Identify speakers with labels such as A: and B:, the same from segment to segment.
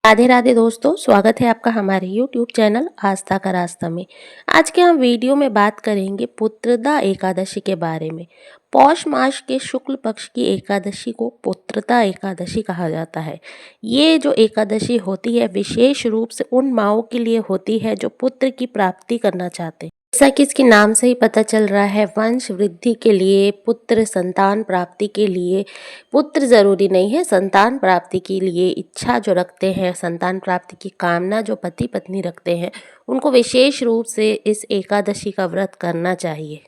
A: राधे राधे दोस्तों, स्वागत है आपका हमारे YouTube चैनल आस्था का रास्ता में। आज के हम वीडियो में बात करेंगे पुत्रदा एकादशी के बारे में। पौष मास के शुक्ल पक्ष की एकादशी को पुत्रदा एकादशी कहा जाता है। ये जो एकादशी होती है विशेष रूप से उन माँओं के लिए होती है जो पुत्र की प्राप्ति करना चाहते हैं। जैसा कि इसके नाम से ही पता चल रहा है, वंश वृद्धि के लिए, पुत्र संतान प्राप्ति के लिए। पुत्र ज़रूरी नहीं है, संतान प्राप्ति के लिए इच्छा जो रखते हैं, संतान प्राप्ति की कामना जो पति पत्नी रखते हैं, उनको विशेष रूप से इस एकादशी का व्रत करना चाहिए।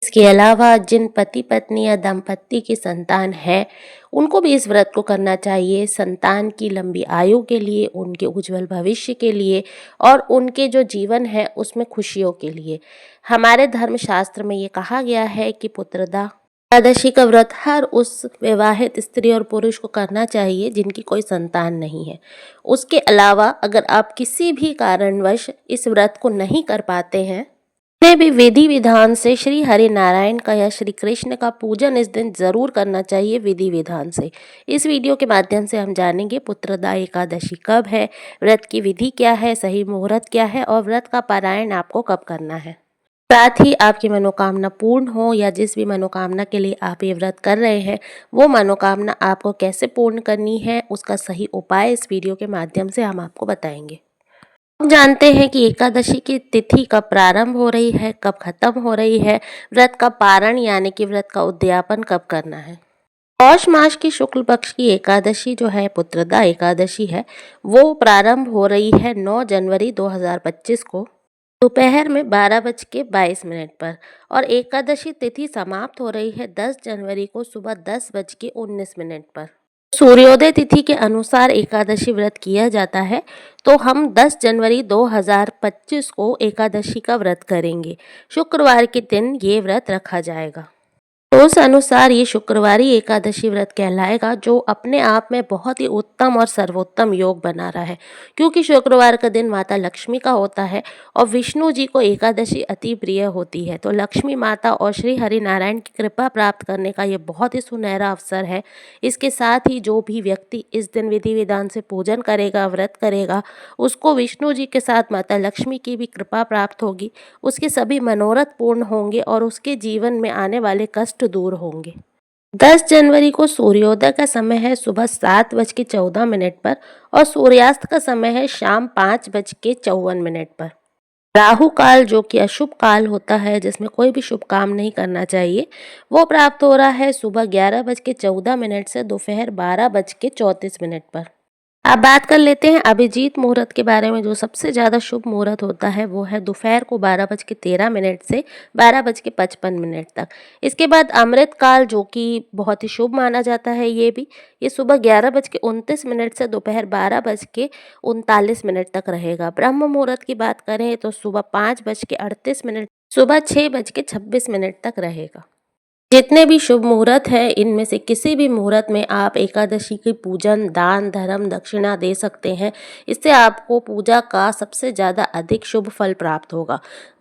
A: इसके अलावा जिन पति पत्नी या दंपत्ति की संतान है, उनको भी इस व्रत को करना चाहिए, संतान की लंबी आयु के लिए, उनके उज्जवल भविष्य के लिए और उनके जो जीवन है उसमें खुशियों के लिए। हमारे धर्मशास्त्र में ये कहा गया है कि पुत्रदा एकादशी का व्रत हर उस विवाहित स्त्री और पुरुष को करना चाहिए जिनकी कोई संतान नहीं है। उसके अलावा अगर आप किसी भी कारणवश इस व्रत को नहीं कर पाते हैं, उन्हें भी विधि विधान से श्री हरि नारायण का या श्री कृष्ण का पूजन इस दिन जरूर करना चाहिए विधि विधान से। इस वीडियो के माध्यम से हम जानेंगे पुत्रदा एकादशी कब है, व्रत की विधि क्या है, सही मुहूर्त क्या है और व्रत का पारायण आपको कब करना है। साथ ही आपकी मनोकामना पूर्ण हो या जिस भी मनोकामना के लिए आप ये व्रत कर रहे हैं, वो मनोकामना आपको कैसे पूर्ण करनी है, उसका सही उपाय इस वीडियो के माध्यम से हम आपको बताएंगे। हम जानते हैं कि एकादशी की तिथि कब प्रारंभ हो रही है, कब खत्म हो रही है, व्रत का पारण यानी कि व्रत का उद्यापन कब करना है। पौष मास की शुक्ल पक्ष की एकादशी जो है पुत्रदा एकादशी है, वो प्रारंभ हो रही है 9 जनवरी 2025 को दोपहर में 12:22 पर और एकादशी तिथि समाप्त हो रही है 10 जनवरी को सुबह 10:19 पर। सूर्योदय तिथि के अनुसार एकादशी व्रत किया जाता है, तो हम 10 जनवरी 2025 को एकादशी का व्रत करेंगे। शुक्रवार के दिन ये व्रत रखा जाएगा। तो उस अनुसार ये शुक्रवारी एकादशी व्रत कहलाएगा, जो अपने आप में बहुत ही उत्तम और सर्वोत्तम योग बना रहा है, क्योंकि शुक्रवार का दिन माता लक्ष्मी का होता है और विष्णु जी को एकादशी अति प्रिय होती है। तो लक्ष्मी माता और श्री हरि नारायण की कृपा प्राप्त करने का ये बहुत ही सुनहरा अवसर है। इसके साथ ही जो भी व्यक्ति इस दिन विधि विधान से पूजन करेगा, व्रत करेगा, उसको विष्णु जी के साथ माता लक्ष्मी की भी कृपा प्राप्त होगी, उसके सभी मनोरथ पूर्ण होंगे और उसके जीवन में आने वाले कष्ट दूर होंगे। 10 जनवरी को सूर्योदय का समय है सुबह 7:14 पर और सूर्यास्त का समय है शाम 5:54 पर। राहु काल जो कि अशुभ काल होता है, जिसमें कोई भी शुभ काम नहीं करना चाहिए, वो प्राप्त हो रहा है सुबह 11:14 से दोपहर 12:34 पर। अब बात कर लेते हैं अभिजीत मुहूर्त के बारे में। जो सबसे ज़्यादा शुभ मुहूर्त होता है वो है दोपहर को 12:13 से 12:55 तक। इसके बाद अमृत काल जो कि बहुत ही शुभ माना जाता है, ये सुबह 11:29 से दोपहर 12:39 तक रहेगा। ब्रह्म मुहूर्त की बात करें तो सुबह 5:38, सुबह 6:26 तक रहेगा। जितने भी शुभ मुहूर्त हैं, इनमें से किसी भी मुहूर्त में आप एकादशी की पूजन, दान, धर्म, दक्षिणा दे सकते हैं। इससे आपको पूजा का सबसे ज़्यादा अधिक शुभ फल प्राप्त होगा।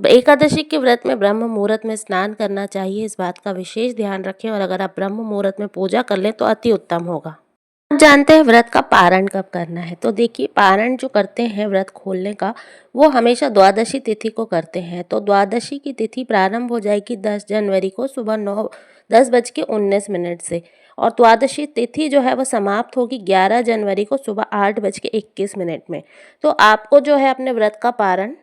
A: एकादशी के व्रत में ब्रह्म मुहूर्त में स्नान करना चाहिए, इस बात का विशेष ध्यान रखें और अगर आप ब्रह्म मुहूर्त में पूजा कर लें तो अति उत्तम होगा। हम जानते हैं व्रत का पारण कब करना है। तो देखिए, पारण जो करते हैं व्रत खोलने का, वो हमेशा द्वादशी तिथि को करते हैं। तो द्वादशी की तिथि प्रारंभ हो जाएगी 10 जनवरी को सुबह 10:19 से और द्वादशी तिथि जो है वो समाप्त होगी 11 जनवरी को सुबह 8:21 में। तो आपको जो है अपने व्रत का पारण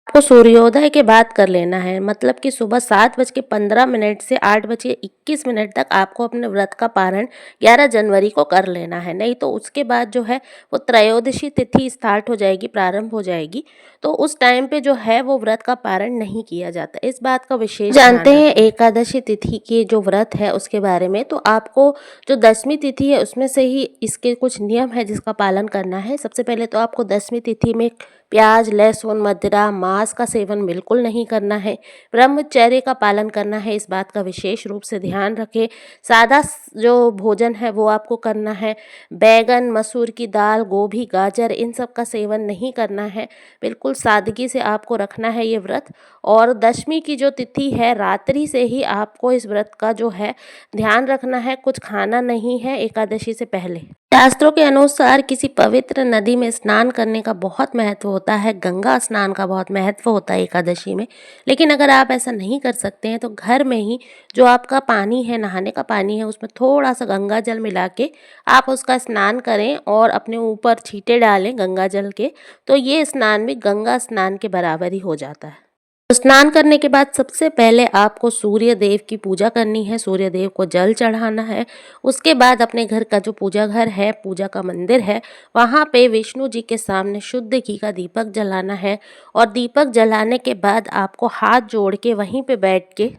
A: आपको सूर्योदय के बाद कर लेना है, मतलब कि सुबह 7:15 से 8:21 तक आपको अपने व्रत का पारण 11 जनवरी को कर लेना है। नहीं तो उसके बाद जो है वो त्रयोदशी तिथि स्टार्ट हो जाएगी, प्रारंभ हो जाएगी, तो उस टाइम पे जो है वो व्रत का पारण नहीं किया जाता। इस बात का विशेष जानते हैं एकादशी तिथि के जो व्रत है उसके बारे में। तो आपको जो दसवीं तिथि है उसमें से ही इसके कुछ नियम है जिसका पालन करना है। सबसे पहले तो आपको दसवीं तिथि में प्याज, लहसुन, मदिरा, मांस का सेवन बिल्कुल नहीं करना है। ब्रह्मचर्य का पालन करना है, इस बात का विशेष रूप से ध्यान रखें। सादा जो भोजन है वो आपको करना है। बैगन, मसूर की दाल, गोभी, गाजर, इन सब का सेवन नहीं करना है। बिल्कुल सादगी से आपको रखना है ये व्रत। और दशमी की जो तिथि है, रात्रि से ही आपको इस व्रत का जो है ध्यान रखना है। कुछ खाना नहीं है एकादशी से पहले। शास्त्रों के अनुसार किसी पवित्र नदी में स्नान करने का बहुत महत्व होता है, गंगा स्नान का बहुत महत्व होता है एकादशी में। लेकिन अगर आप ऐसा नहीं कर सकते हैं तो घर में ही जो आपका पानी है, नहाने का पानी है, उसमें थोड़ा-सा गंगा जल मिला के आप उसका स्नान करें और अपने ऊपर छींटे डालें गंगा जल के, तो ये स्नान भी गंगा स्नान के बराबर ही हो जाता है। तो स्नान करने के बाद सबसे पहले आपको सूर्य देव की पूजा करनी है, सूर्य देव को जल चढ़ाना है। उसके बाद अपने घर का जो पूजा घर है, पूजा का मंदिर है, वहाँ पे विष्णु जी के सामने शुद्ध घी का दीपक जलाना है और दीपक जलाने के बाद आपको हाथ जोड़ के वहीं पे बैठ के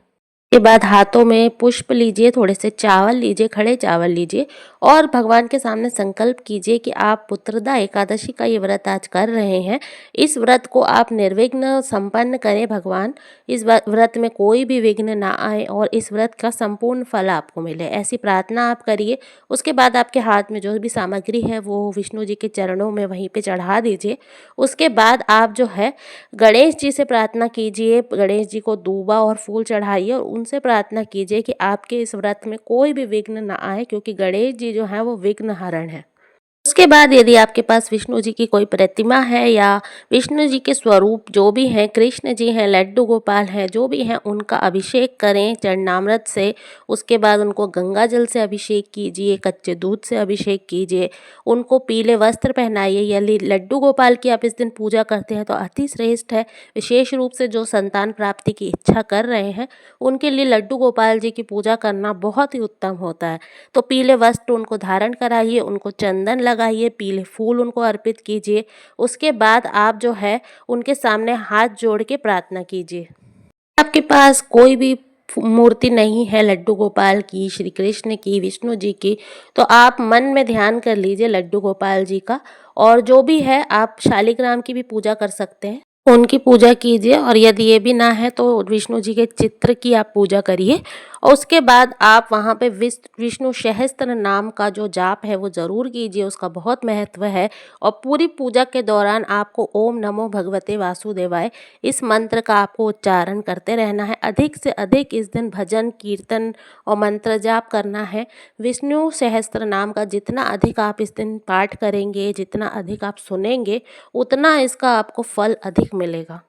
A: बाद हाथों में पुष्प लीजिए, थोड़े से चावल लीजिए, खड़े चावल लीजिए और भगवान के सामने संकल्प कीजिए कि आप पुत्रदा एकादशी का ये व्रत आज कर रहे हैं। इस व्रत को आप निर्विघ्न संपन्न करें भगवान। इस व्रत में कोई भी विघ्न ना आए और इस व्रत का संपूर्ण फल आपको मिले, ऐसी प्रार्थना आप करिए। उसके बाद आपके हाथ में जो भी सामग्री है वो विष्णु जी के चरणों में वहीं पे चढ़ा दीजिए। उसके बाद आप जो है गणेश जी से प्रार्थना कीजिए, गणेश जी को दूबा और फूल चढ़ाइए और उनसे प्रार्थना कीजिए कि आपके इस व्रत में कोई भी विघ्न ना आए, क्योंकि गणेश जी जो हैं वो विघ्नहरण हैं। उसके बाद यदि आपके पास विष्णु जी की कोई प्रतिमा है या विष्णु जी के स्वरूप जो भी हैं, कृष्ण जी हैं, लड्डू गोपाल हैं, जो भी हैं, उनका अभिषेक करें चरणामृत से। उसके बाद उनको गंगा जल से अभिषेक कीजिए, कच्चे दूध से अभिषेक कीजिए, उनको पीले वस्त्र पहनाइए। यदि लड्डू गोपाल की आप इस दिन पूजा करते हैं तो अति श्रेष्ठ है। विशेष रूप से जो संतान प्राप्ति की इच्छा कर रहे हैं उनके लिए लड्डू गोपाल जी की पूजा करना बहुत ही उत्तम होता है। तो पीले वस्त्र उनको धारण कराइए, उनको चंदन लगाइए, पीले फूल उनको अर्पित कीजिए। उसके बाद आप जो है उनके सामने हाथ जोड़ के प्रार्थना कीजिए। आपके पास कोई भी मूर्ति नहीं है लड्डू गोपाल की, श्री कृष्ण की, विष्णु जी की, तो आप मन में ध्यान कर लीजिए लड्डू गोपाल जी का। और जो भी है आप शालिग्राम की भी पूजा कर सकते हैं, उनकी पूजा कीजिए। और यदि ये भी ना है तो विष्णु जी के चित्र की आप पूजा करिए। और उसके बाद आप वहाँ पे विष्णु सहस्त्र नाम का जो जाप है वो ज़रूर कीजिए, उसका बहुत महत्व है। और पूरी पूजा के दौरान आपको ओम नमो भगवते वासुदेवाय इस मंत्र का आपको उच्चारण करते रहना है। अधिक से अधिक इस दिन भजन, कीर्तन और मंत्र जाप करना है। विष्णु सहस्त्र नाम का जितना अधिक आप इस दिन पाठ करेंगे, जितना अधिक आप सुनेंगे, उतना इसका आपको फल अधिक मिलेगा।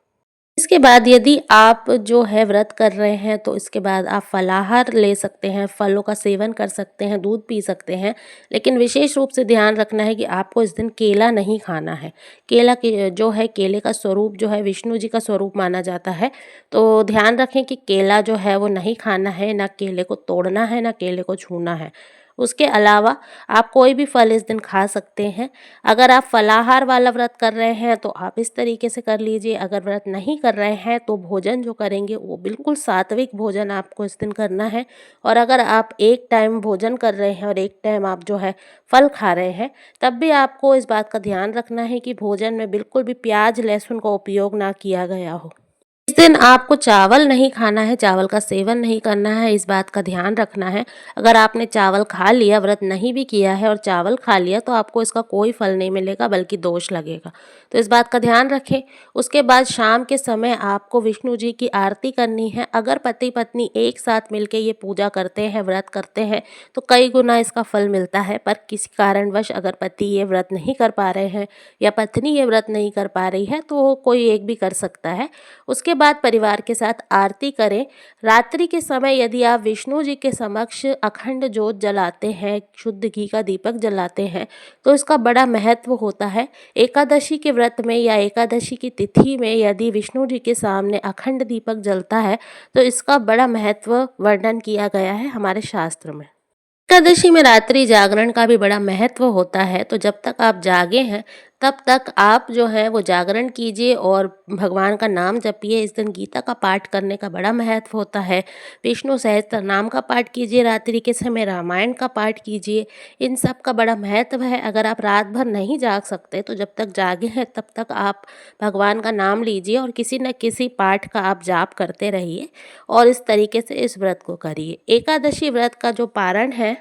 A: इसके बाद यदि आप जो है व्रत कर रहे हैं तो इसके बाद आप फलाहार ले सकते हैं, फलों का सेवन कर सकते हैं, दूध पी सकते हैं। लेकिन विशेष रूप से ध्यान रखना है कि आपको इस दिन केला नहीं खाना है। केला के जो है, केले का स्वरूप जो है विष्णु जी का स्वरूप माना जाता है। तो ध्यान रखें कि केला जो है वो नहीं खाना है, ना केले को तोड़ना है, ना केले को छूना है। उसके अलावा आप कोई भी फल इस दिन खा सकते हैं। अगर आप फलाहार वाला व्रत कर रहे हैं तो आप इस तरीके से कर लीजिए। अगर व्रत नहीं कर रहे हैं तो भोजन जो करेंगे वो बिल्कुल सात्विक भोजन आपको इस दिन करना है। और अगर आप एक टाइम भोजन कर रहे हैं और एक टाइम आप जो है फल खा रहे हैं, तब भी आपको इस बात का ध्यान रखना है कि भोजन में बिल्कुल भी प्याज लहसुन का उपयोग ना किया गया हो। इस दिन आपको चावल नहीं खाना है, चावल का सेवन नहीं करना है, इस बात का ध्यान रखना है। अगर आपने चावल खा लिया, व्रत नहीं भी किया है और चावल खा लिया, तो आपको इसका कोई फल नहीं मिलेगा बल्कि दोष लगेगा। तो इस बात का ध्यान रखें। उसके बाद शाम के समय आपको विष्णु जी की आरती करनी है। अगर पति पत्नी एक साथ मिलके ये पूजा करते हैं, व्रत करते हैं, तो कई गुना इसका फल मिलता है। पर किसी कारणवश अगर पति ये व्रत नहीं कर पा रहे हैं या पत्नी ये व्रत नहीं कर पा रही है तो कोई एक भी कर सकता है। उसके बाद परिवार के साथ आरती करें। रात्रि के समय यदि आप विष्णु जी के समक्ष अखंड जोत जलाते हैं, शुद्ध घी का दीपक जलाते हैं, तो इसका बड़ा महत्व होता है। एकादशी के व्रत में या एकादशी की तिथि में यदि विष्णु जी के सामने अखंड दीपक जलता है तो इसका बड़ा महत्व वर्णन किया गया है हमारे शास्त्र में। एकादशी में रात्रि जागरण का भी बड़ा महत्व होता है। तो जब तक आप जागे हैं तब तक आप जो है वो जागरण कीजिए और भगवान का नाम जपिए। इस दिन गीता का पाठ करने का बड़ा महत्व होता है। विष्णु सहस्त्र नाम का पाठ कीजिए, रात्रि के समय रामायण का पाठ कीजिए। इन सब का बड़ा महत्व है। अगर आप रात भर नहीं जाग सकते तो जब तक जागे हैं तब तक आप भगवान का नाम लीजिए और किसी न किसी पाठ का आप जाप करते रहिए और इस तरीके से इस व्रत को करिए। एकादशी व्रत का जो पारण है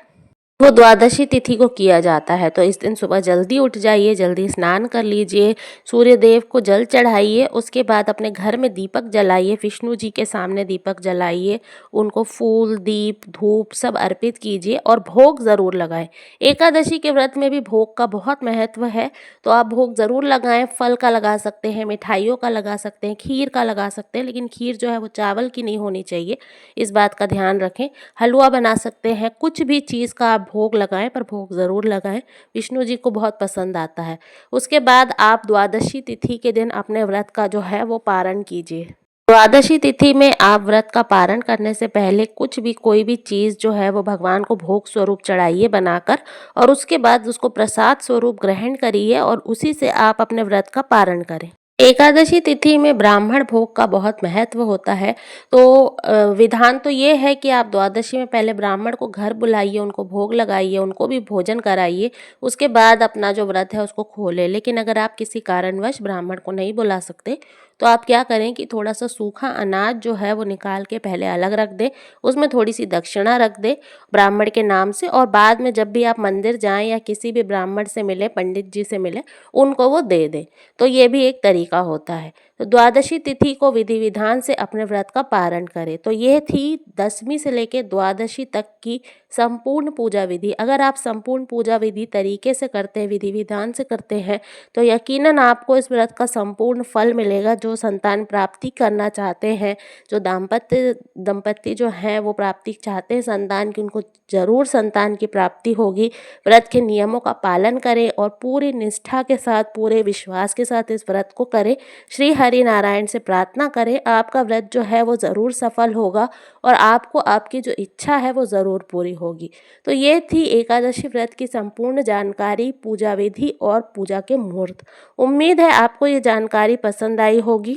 A: वो द्वादशी तिथि को किया जाता है। तो इस दिन सुबह जल्दी उठ जाइए, जल्दी स्नान कर लीजिए, सूर्य देव को जल चढ़ाइए, उसके बाद अपने घर में दीपक जलाइए, विष्णु जी के सामने दीपक जलाइए, उनको फूल, दीप, धूप सब अर्पित कीजिए और भोग ज़रूर लगाएं। एकादशी के व्रत में भी भोग का बहुत महत्व है, तो आप भोग ज़रूर लगाएं। फल का लगा सकते हैं, मिठाइयों का लगा सकते हैं, खीर का लगा सकते हैं, लेकिन खीर जो है वो चावल की नहीं होनी चाहिए, इस बात का ध्यान रखें। हलवा बना सकते हैं, कुछ भी चीज़ का आप भोग लगाएं, पर भोग ज़रूर लगाएं, विष्णु जी को बहुत पसंद आता है। उसके बाद आप द्वादशी तिथि के दिन अपने व्रत का जो है वो पारण कीजिए। द्वादशी तिथि में आप व्रत का पारण करने से पहले कुछ भी कोई भी चीज़ जो है वो भगवान को भोग स्वरूप चढ़ाइए बनाकर, और उसके बाद उसको प्रसाद स्वरूप ग्रहण करिए और उसी से आप अपने व्रत का पारण करें। एकादशी तिथि में ब्राह्मण भोग का बहुत महत्व होता है। तो विधान तो ये है कि आप द्वादशी में पहले ब्राह्मण को घर बुलाइए, उनको भोग लगाइए, उनको भी भोजन कराइए, उसके बाद अपना जो व्रत है उसको खोलें। लेकिन अगर आप किसी कारणवश ब्राह्मण को नहीं बुला सकते, तो आप क्या करें कि थोड़ा सा सूखा अनाज जो है वो निकाल के पहले अलग रख दें, उसमें थोड़ी सी दक्षिणा रख दें ब्राह्मण के नाम से, और बाद में जब भी आप मंदिर जाएं या किसी भी ब्राह्मण से मिले, पंडित जी से मिले, उनको वो दे दें। तो ये भी एक तरीका होता है। तो द्वादशी तिथि को विधि विधान से अपने व्रत का पारण करें। तो ये थी 10वीं से लेकर द्वादशी तक की संपूर्ण पूजा विधि। अगर आप संपूर्ण पूजा विधि तरीके से करते हैं, विधि विधान से करते हैं, तो यकीनन आपको इस व्रत का संपूर्ण फल मिलेगा। जो संतान प्राप्ति करना चाहते हैं, जो दंपति जो हैं वो प्राप्ति चाहते हैं संतान की, उनको जरूर संतान की प्राप्ति होगी। व्रत के नियमों का पालन करें और पूरी निष्ठा के साथ, पूरे विश्वास के साथ इस व्रत को करें। श्री हरि नारायण से प्रार्थना करें, आपका व्रत जो है वो ज़रूर सफल होगा और आपको आपकी जो इच्छा है वो ज़रूर पूरी होगी। तो ये थी एकादशी व्रत की संपूर्ण जानकारी, पूजा विधि और पूजा के मुहूर्त। उम्मीद है आपको ये जानकारी पसंद आई होगी।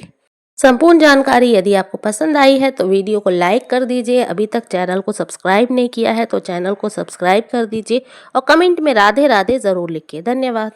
A: संपूर्ण जानकारी यदि आपको पसंद आई है तो वीडियो को लाइक कर दीजिए। अभी तक चैनल को सब्सक्राइब नहीं किया है तो चैनल को सब्सक्राइब कर दीजिए और कमेंट में राधे राधे ज़रूर लिखिए। धन्यवाद।